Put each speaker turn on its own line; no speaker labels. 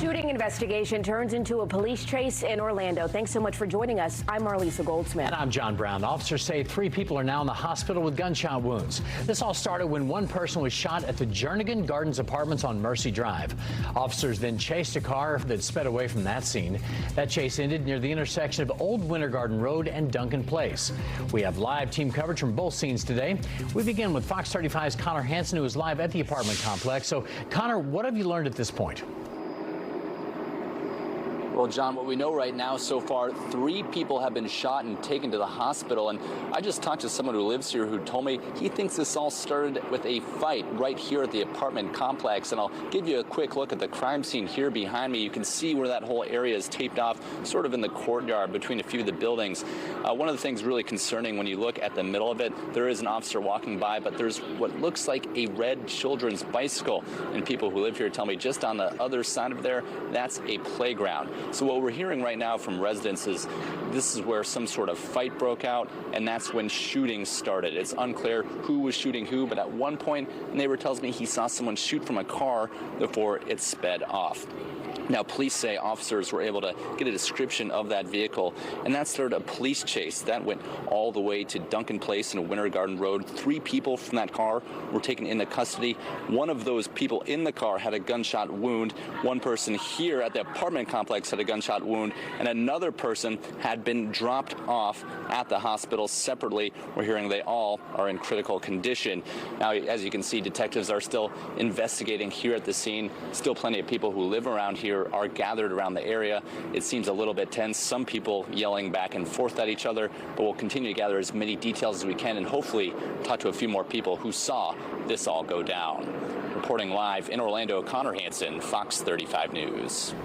shooting investigation turns into a police chase in Orlando. Thanks so much for joining us. I'm Marlisa Goldsmith.
And I'm John Brown. Officers say 3 people are now in the hospital with gunshot wounds. This all started when one person was shot at the Jernigan Gardens Apartments on Mercy Drive. Officers then chased a car that sped away from that scene. That chase ended near the intersection of Old Winter Garden Road and Duncan Place. We have live team coverage from both scenes today. We begin with Fox 35's Connor Hansen, who is live at the apartment complex. So, Connor, what have you learned at this point?
Well, John, what we know right now so far, 3 people have been shot and taken to the hospital. And I just talked to someone who lives here who told me he thinks this all started with a fight right here at the apartment complex. And I'll give you a quick look at the crime scene here behind me. You can see where that whole area is taped off, sort of in the courtyard between a few of the buildings. One of the things really concerning when you look at the middle of it, there is an officer walking by, but there's what looks like a red children's bicycle. And people who live here tell me just on the other side of there, that's a playground. So what we're hearing right now from residents is this is where some sort of fight broke out, and that's when shooting started. It's unclear who was shooting who, but at one point, a neighbor tells me he saw someone shoot from a car before it sped off. Now, police say officers were able to get a description of that vehicle, and that started a police chase. That went all the way to Duncan Place and Winter Garden Road. 3 people from that car were taken into custody. One of those people in the car had a gunshot wound. One person here at the apartment complex had a gunshot wound, and another person had been dropped off at the hospital separately. We're hearing they all are in critical condition. Now, as you can see, detectives are still investigating here at the scene. Still plenty of people who live around here are gathered around the area. It seems a little bit tense. Some people yelling back and forth at each other, but we'll continue to gather as many details as we can and hopefully talk to a few more people who saw this all go down. Reporting live in Orlando, Connor Hansen, Fox 35 News.